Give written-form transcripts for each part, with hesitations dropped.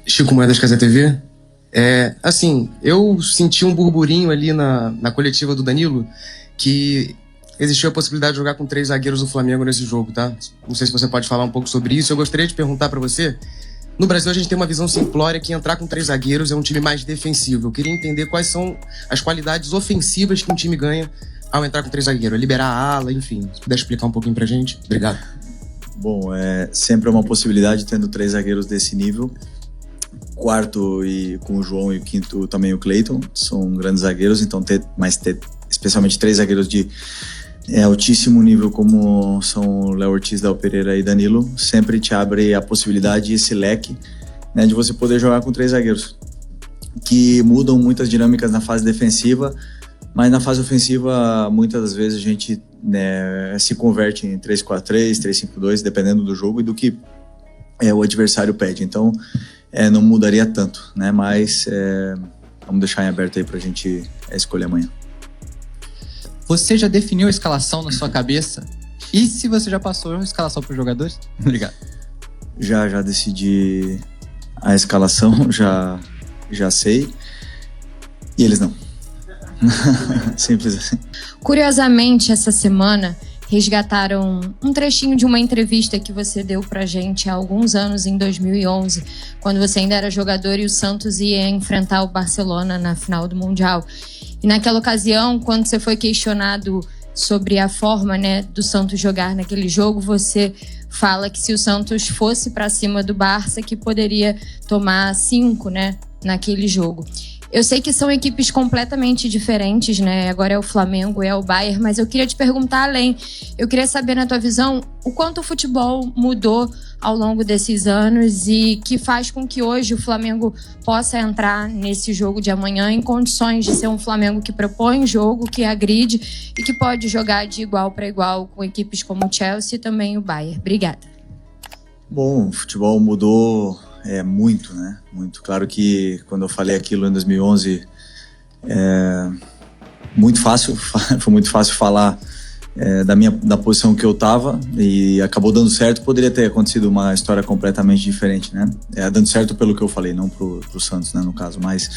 Chico Moedas, Casa TV. Assim, eu senti um burburinho ali na coletiva do Danilo que existiu a possibilidade de jogar com 3 zagueiros do Flamengo nesse jogo, tá? Não sei se você pode falar um pouco sobre isso. Eu gostaria de perguntar pra você. No Brasil a gente tem uma visão simplória que entrar com 3 zagueiros é um time mais defensivo. Eu queria entender quais são as qualidades ofensivas que um time ganha ao entrar com 3 zagueiros. Liberar a ala, enfim. Se puder explicar um pouquinho pra gente. Obrigado. Bom, sempre uma possibilidade tendo 3 zagueiros desse nível. Quarto e com o João e o quinto também o Cleiton. São grandes zagueiros, então ter especialmente 3 zagueiros de altíssimo nível como são Léo Ortiz, Léo Pereira e Danilo, sempre te abre a possibilidade e esse leque, né, de você poder jogar com 3 zagueiros que mudam muitas dinâmicas na fase defensiva, mas na fase ofensiva muitas das vezes a gente, né, se converte em 3-4-3, 3-5-2, dependendo do jogo e do que o adversário pede. Então não mudaria tanto, né, mas vamos deixar em aberto aí pra gente escolher amanhã. Você já definiu a escalação na sua cabeça? E se você já passou a escalação para os jogadores? Obrigado. Já decidi a escalação, já sei. E eles não. Simples assim. Curiosamente, essa semana, resgataram um trechinho de uma entrevista que você deu pra gente há alguns anos, em 2011, quando você ainda era jogador e o Santos ia enfrentar o Barcelona na final do Mundial. E naquela ocasião, quando você foi questionado sobre a forma, né, do Santos jogar naquele jogo, você fala que se o Santos fosse para cima do Barça, que poderia tomar 5, né, naquele jogo. Eu sei que são equipes completamente diferentes, né? Agora é o Flamengo, é o Bayern, mas eu queria te perguntar além. Eu queria saber, na tua visão, o quanto o futebol mudou ao longo desses anos e que faz com que hoje o Flamengo possa entrar nesse jogo de amanhã em condições de ser um Flamengo que propõe jogo, que agride e que pode jogar de igual para igual com equipes como o Chelsea e também o Bayern. Obrigada. Bom, o futebol mudou muito, né? Muito. Claro que quando eu falei aquilo em 2011, foi muito fácil falar da posição que eu tava e acabou dando certo. Poderia ter acontecido uma história completamente diferente, né? Dando certo pelo que eu falei, não pro Santos, né, no caso, mas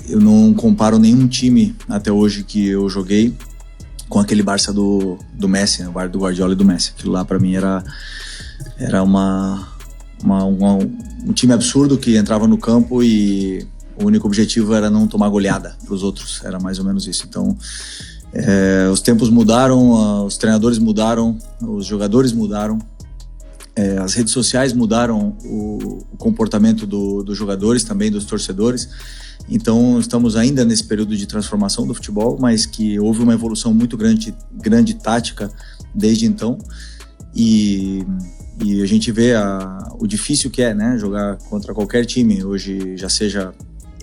eu não comparo nenhum time até hoje que eu joguei com aquele Barça do Messi, né? O do Guardiola e do Messi. Aquilo lá pra mim era um time absurdo que entrava no campo e o único objetivo era não tomar goleada para os outros, era mais ou menos isso. Então os tempos mudaram, os treinadores mudaram, os jogadores mudaram, as redes sociais mudaram o comportamento dos jogadores, também dos torcedores. Então estamos ainda nesse período de transformação do futebol, mas que houve uma evolução muito grande tática desde então. E a gente vê o difícil que é, né, jogar contra qualquer time hoje, já seja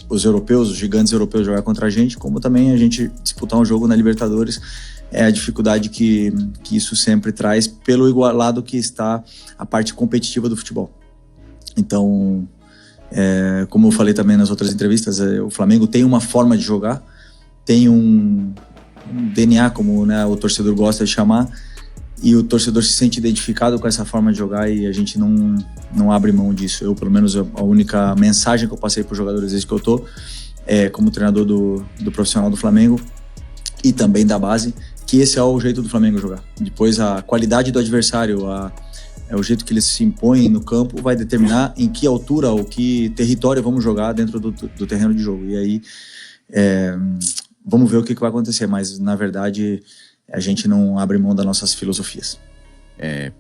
os europeus, os gigantes europeus jogar contra a gente, como também a gente disputar um jogo na Libertadores, a dificuldade que isso sempre traz pelo igualado que está a parte competitiva do futebol. Então, como eu falei também nas outras entrevistas, o Flamengo tem uma forma de jogar, tem um DNA, como, né, o torcedor gosta de chamar, e o torcedor se sente identificado com essa forma de jogar e a gente não abre mão disso. Eu, pelo menos, a única mensagem que eu passei para os jogadores desde que eu tô como treinador do profissional do Flamengo e também da base, que esse é o jeito do Flamengo jogar. Depois, a qualidade do adversário, o jeito que eles se impõem no campo vai determinar em que altura ou que território vamos jogar dentro do terreno de jogo. E aí, vamos ver o que vai acontecer, mas, na verdade, a gente não abre mão das nossas filosofias.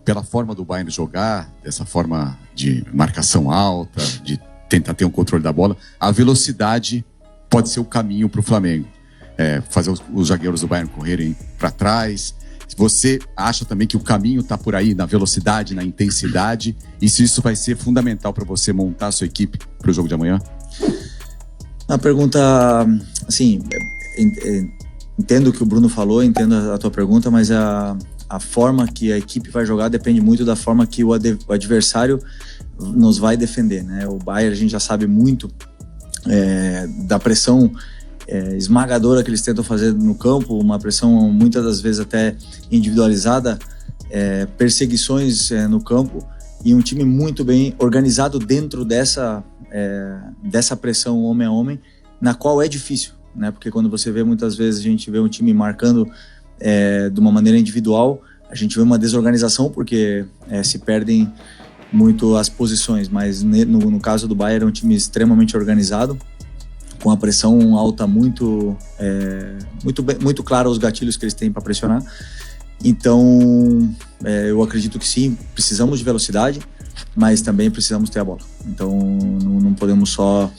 Pela forma do Bayern jogar, dessa forma de marcação alta, de tentar ter um controle da bola, a velocidade pode ser o caminho para o Flamengo. Fazer os zagueiros do Bayern correrem para trás. Você acha também que o caminho está por aí, na velocidade, na intensidade? E se isso vai ser fundamental para você montar a sua equipe para o jogo de amanhã? A pergunta, assim, entendo o que o Bruno falou, entendo a tua pergunta, mas a forma que a equipe vai jogar depende muito da forma que o adversário nos vai defender, né? O Bayern, a gente já sabe muito da pressão esmagadora que eles tentam fazer no campo, uma pressão muitas das vezes até individualizada, perseguições no campo, e um time muito bem organizado dentro dessa pressão homem a homem, na qual é difícil, né? Porque quando você vê, muitas vezes a gente vê um time marcando de uma maneira individual, a gente vê uma desorganização porque se perdem muito as posições, mas no caso do Bayern é um time extremamente organizado, com a pressão alta muito clara, os gatilhos que eles têm para pressionar. Então eu acredito que sim, precisamos de velocidade, mas também precisamos ter a bola. Então não podemos só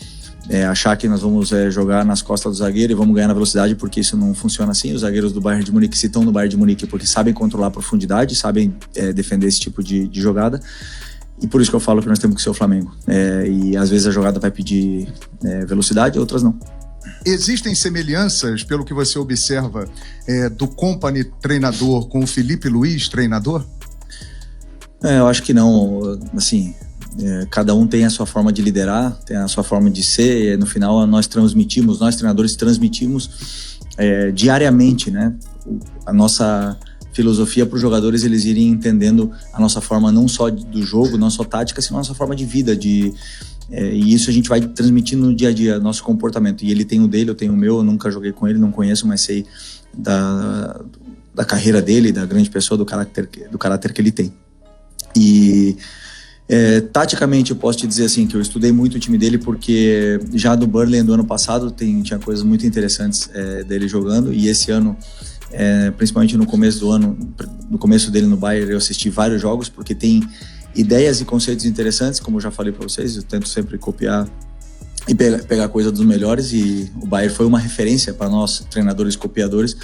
achar que nós vamos jogar nas costas do zagueiro e vamos ganhar na velocidade, porque isso não funciona assim. Os zagueiros do Bayern de Munique se estão no Bayern de Munique porque sabem controlar a profundidade, sabem defender esse tipo de jogada, e por isso que eu falo que nós temos que ser o Flamengo. E às vezes a jogada vai pedir velocidade, outras não. Existem semelhanças, pelo que você observa, do Kompany treinador com o Felipe Luiz treinador? Eu acho que não. Assim, cada um tem a sua forma de liderar, tem a sua forma de ser, e no final nós treinadores transmitimos diariamente, né, a nossa filosofia para os jogadores, eles irem entendendo a nossa forma não só do jogo, não só tática, sino a nossa forma de vida, e isso a gente vai transmitindo no dia a dia, nosso comportamento. E ele tem o dele, eu tenho o meu, eu nunca joguei com ele, não conheço, mas sei da carreira dele, da grande pessoa, do caráter que ele tem. E taticamente eu posso te dizer assim, que eu estudei muito o time dele, porque já do Burnley do ano passado tinha coisas muito interessantes dele jogando, e esse ano, principalmente no começo do ano, no começo dele no Bayern, eu assisti vários jogos, porque tem ideias e conceitos interessantes, como eu já falei para vocês. Eu tento sempre copiar e pegar coisa dos melhores, e o Bayern foi uma referência para nós, treinadores copiadores,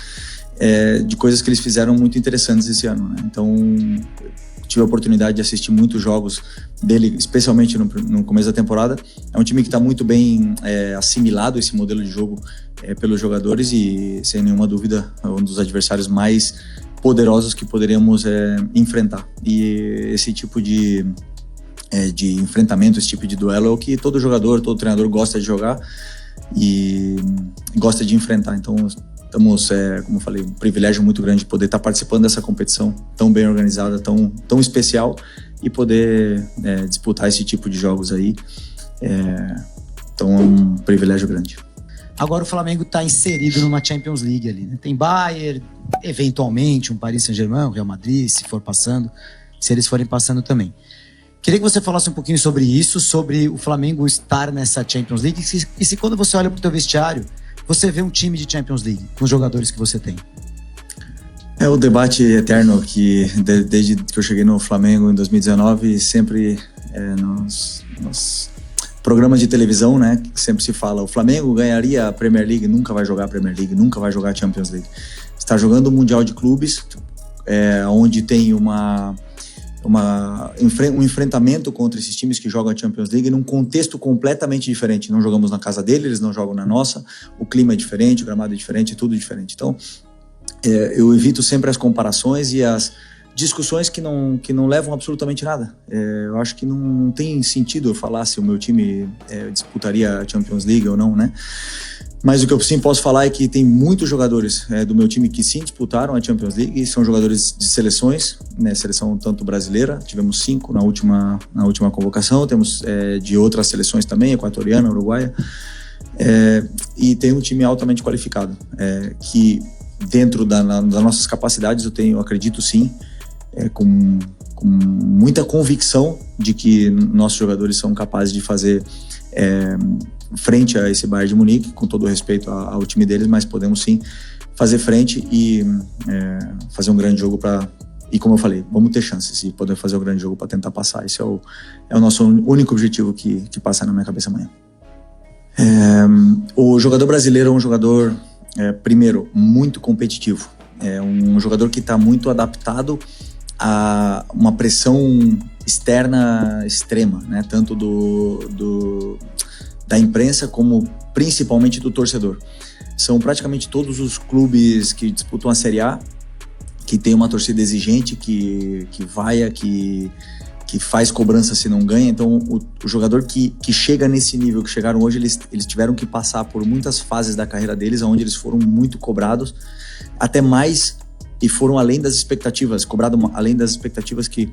de coisas que eles fizeram muito interessantes esse ano, né? Então tive a oportunidade de assistir muitos jogos dele, especialmente no começo da temporada. É um time que está muito bem assimilado, esse modelo de jogo, pelos jogadores, e sem nenhuma dúvida é um dos adversários mais poderosos que poderíamos enfrentar. E esse tipo de enfrentamento, esse tipo de duelo é o que todo jogador, todo treinador gosta de jogar e gosta de enfrentar. Então estamos, como eu falei, um privilégio muito grande de poder estar participando dessa competição tão bem organizada, tão especial, e poder disputar esse tipo de jogos aí. Então é um privilégio grande. Agora o Flamengo está inserido numa Champions League ali, né? Tem Bayern, eventualmente um Paris Saint-Germain, um Real Madrid, se eles forem passando também. Queria que você falasse um pouquinho sobre isso, sobre o Flamengo estar nessa Champions League, e se quando você olha para o teu vestiário, você vê um time de Champions League com os jogadores que você tem. É o debate eterno que desde que eu cheguei no Flamengo em 2019, sempre nos programas de televisão, né, sempre se fala: o Flamengo ganharia a Premier League, nunca vai jogar a Premier League, nunca vai jogar a Champions League. Está jogando o Mundial de Clubes, onde tem um enfrentamento contra esses times que jogam a Champions League num contexto completamente diferente. Não jogamos na casa deles, eles não jogam na nossa, o clima é diferente, o gramado é diferente, é tudo diferente. Então eu evito sempre as comparações e as discussões que não levam absolutamente nada. Eu acho que não tem sentido eu falar se o meu time disputaria a Champions League ou não, né? Mas o que eu sim posso falar é que tem muitos jogadores do meu time que sim disputaram a Champions League, e são jogadores de seleções, né? Seleção tanto brasileira, tivemos 5 na última convocação, temos de outras seleções também, equatoriana, uruguaia, e tem um time altamente qualificado, que dentro das nossas capacidades eu acredito sim, com muita convicção de que nossos jogadores são capazes de fazer frente a esse Bayern de Munique, com todo o respeito ao time deles, mas podemos sim fazer frente e fazer um grande jogo e como eu falei, vamos ter chances e poder fazer um grande jogo para tentar passar. Esse é o nosso único objetivo que passa na minha cabeça amanhã. O jogador brasileiro é um jogador, primeiro, muito competitivo. É um jogador que está muito adaptado a uma pressão externa extrema, né? Tanto da imprensa como principalmente do torcedor. São praticamente todos os clubes que disputam a Série A que tem uma torcida exigente, que vaia, que faz cobrança se não ganha. Então o jogador que chega nesse nível que chegaram hoje, eles tiveram que passar por muitas fases da carreira deles, onde eles foram muito cobrados, até mais, e foram além das expectativas, cobrado além das expectativas que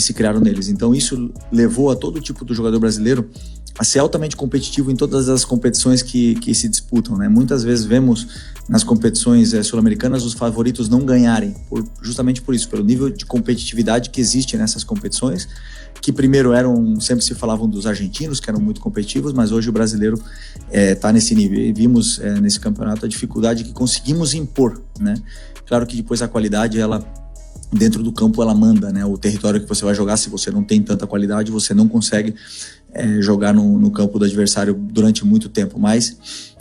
que se criaram neles. Então isso levou a todo tipo do jogador brasileiro a ser altamente competitivo em todas as competições que se disputam, né? Muitas vezes vemos nas competições sul-americanas os favoritos não ganharem, justamente por isso, pelo nível de competitividade que existe nessas competições, que primeiro sempre se falavam dos argentinos, que eram muito competitivos, mas hoje o brasileiro está nesse nível. E vimos nesse campeonato a dificuldade que conseguimos impor, né? Claro que depois a qualidade, dentro do campo, ela manda, né? O território que você vai jogar, se você não tem tanta qualidade, você não consegue jogar no campo do adversário durante muito tempo, mas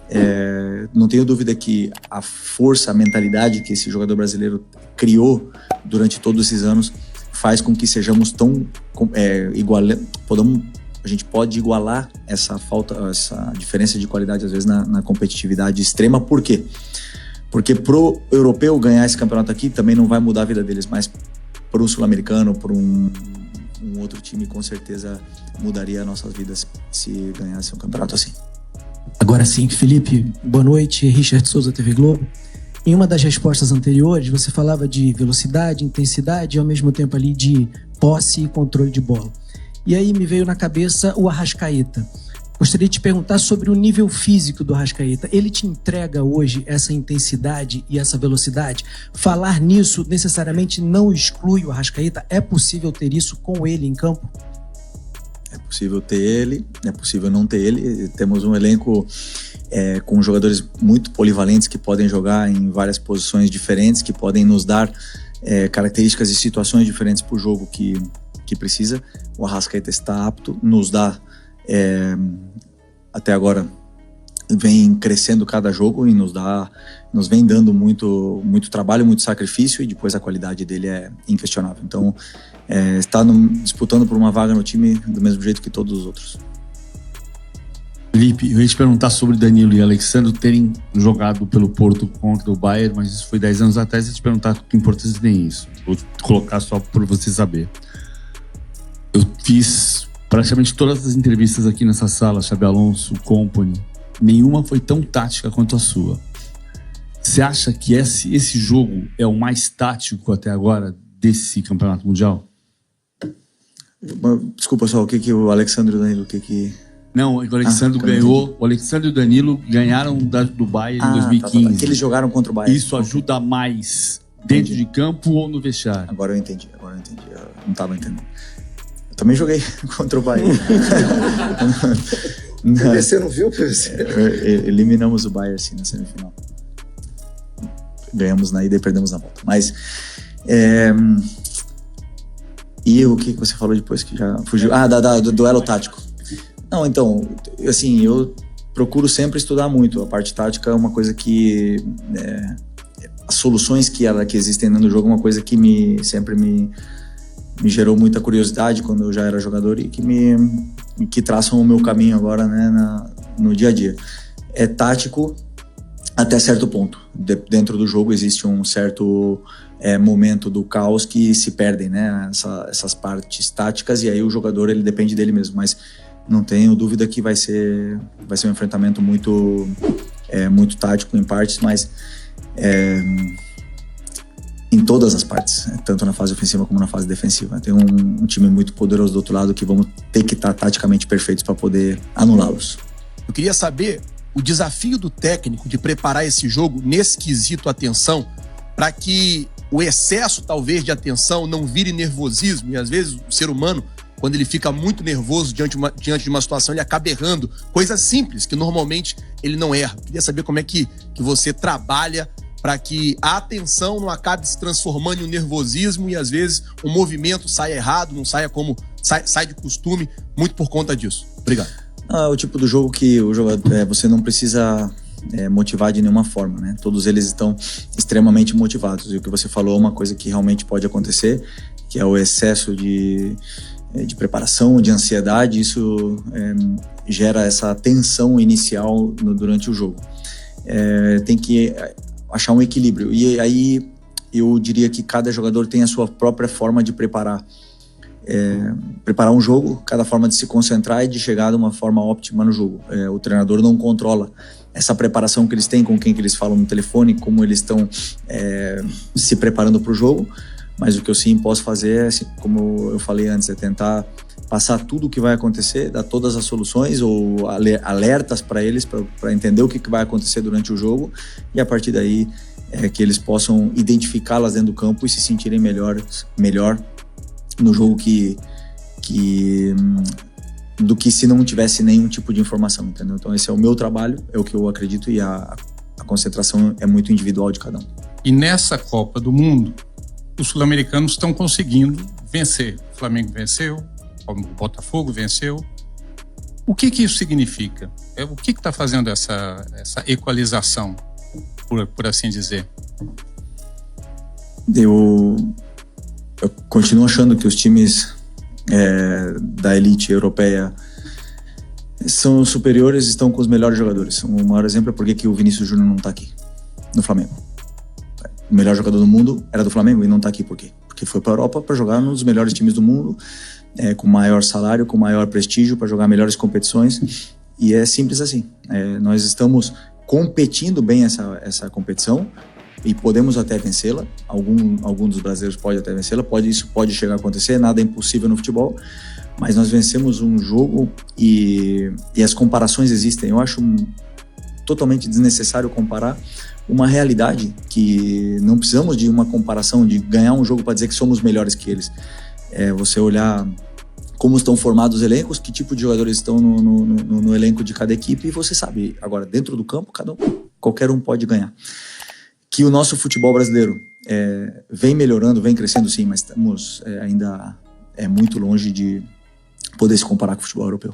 não tenho dúvida que a força, a mentalidade que esse jogador brasileiro criou durante todos esses anos faz com que sejamos tão a gente pode igualar essa diferença de qualidade às vezes na competitividade extrema. Por quê? Porque pro europeu ganhar esse campeonato aqui também não vai mudar a vida deles, mas pro sul-americano, pro um outro time, com certeza mudaria nossas vidas se ganhasse um campeonato assim. Agora sim, Felipe, boa noite, Richard Souza, TV Globo. Em uma das respostas anteriores, você falava de velocidade, intensidade e ao mesmo tempo ali de posse e controle de bola. E aí me veio na cabeça o Arrascaeta. Gostaria de te perguntar sobre o nível físico do Arrascaeta. Ele te entrega hoje essa intensidade e essa velocidade? Falar nisso necessariamente não exclui o Arrascaeta? É possível ter isso com ele em campo? É possível ter ele, é possível não ter ele. Temos um elenco com jogadores muito polivalentes que podem jogar em várias posições diferentes, que podem nos dar características e situações diferentes para o jogo que precisa. O Arrascaeta está apto, nos dá... até agora vem crescendo cada jogo e nos vem dando muito trabalho, muito sacrifício, e depois a qualidade dele é inquestionável. Então está disputando por uma vaga no time do mesmo jeito que todos os outros. Felipe, eu ia te perguntar sobre Danilo e Alexandre terem jogado pelo Porto contra o Bayern, mas isso foi 10 anos atrás. Eu ia te perguntar que importância tem isso. Vou colocar só por você saber. Eu fiz praticamente todas as entrevistas aqui nessa sala, Xabi Alonso, Company, nenhuma foi tão tática quanto a sua. Você acha que esse jogo é o mais tático até agora desse campeonato mundial? Desculpa só, o que o Alexandre e o Danilo, Não, o Alexandre ganhou. O Alexandre e o Danilo ganharam do Bayern em 2015. Que eles jogaram contra o Bayern. Isso ajuda mais dentro de campo ou no vestiário? Agora eu entendi. Eu não estava entendendo. Eu também joguei contra o Bayern. Você não viu, PVC? Eliminamos o Bayern, sim, na semifinal. Ganhamos na ida e perdemos na volta. Mas... E o que você falou depois que já fugiu? Do duelo tático. Não, então, assim, eu procuro sempre estudar muito. A parte tática é uma coisa que... as soluções que existem no jogo é uma coisa que sempre me gerou muita curiosidade quando eu já era jogador e que traçam o meu caminho agora, né, no dia a dia. É tático até certo ponto. Dentro do jogo existe um certo momento do caos que se perdem, né, essas partes táticas, e aí o jogador ele depende dele mesmo, mas não tenho dúvida que vai ser um enfrentamento muito tático em partes, mas em todas as partes, tanto na fase ofensiva como na fase defensiva. Tem um time muito poderoso do outro lado que vamos ter que estar taticamente perfeitos para poder anulá-los. Eu queria saber o desafio do técnico de preparar esse jogo nesse quesito atenção, para que o excesso, talvez, de atenção não vire nervosismo, e às vezes o ser humano, quando ele fica muito nervoso diante de uma situação, ele acaba errando coisas simples que normalmente ele não erra. Queria saber como é que você trabalha para que a atenção não acabe se transformando em um nervosismo e às vezes o movimento saia errado, não saia como sai de costume, muito por conta disso. Obrigado. É o tipo do jogo que o jogador, você não precisa motivar de nenhuma forma, né? Todos eles estão extremamente motivados, e o que você falou é uma coisa que realmente pode acontecer, que é o excesso de preparação, de ansiedade. Isso gera essa tensão inicial durante o jogo. Tem que achar um equilíbrio, e aí eu diria que cada jogador tem a sua própria forma de preparar um jogo, cada forma de se concentrar e de chegar de uma forma óptima no jogo. O treinador não controla essa preparação que eles têm, com quem que eles falam no telefone, como eles estão se preparando para o jogo, mas o que eu sim posso fazer é, assim, como eu falei antes, é tentar passar tudo o que vai acontecer, dar todas as soluções ou alertas para eles, para entender o que vai acontecer durante o jogo, e a partir daí que eles possam identificá-las dentro do campo e se sentirem melhor no jogo do que se não tivesse nenhum tipo de informação, entendeu? Então esse é o meu trabalho, é o que eu acredito, e a concentração é muito individual de cada um. E nessa Copa do Mundo, os sul-americanos estão conseguindo vencer. O Flamengo venceu, o Botafogo venceu. O que isso significa? O que está fazendo essa equalização, por assim dizer? Eu continuo achando que os times da elite europeia são superiores, estão com os melhores jogadores. O maior exemplo é por que o Vinícius Júnior não está aqui no Flamengo. O melhor jogador do mundo era do Flamengo e não está aqui por quê? Porque foi para a Europa para jogar nos melhores times do mundo, com maior salário, com maior prestígio, para jogar melhores competições, e é simples assim. Nós estamos competindo bem essa competição e podemos até vencê-la. Algum dos brasileiros pode até vencê-la, isso pode chegar a acontecer, nada é impossível no futebol, mas nós vencemos um jogo e as comparações existem. Eu acho totalmente desnecessário comparar uma realidade, que não precisamos de uma comparação, de ganhar um jogo para dizer que somos melhores que eles. Você olhar como estão formados os elencos, que tipo de jogadores estão no elenco de cada equipe, e você sabe, agora dentro do campo, qualquer um pode ganhar. Que o nosso futebol brasileiro vem melhorando, vem crescendo sim, mas estamos ainda muito longe de poder se comparar com o futebol europeu.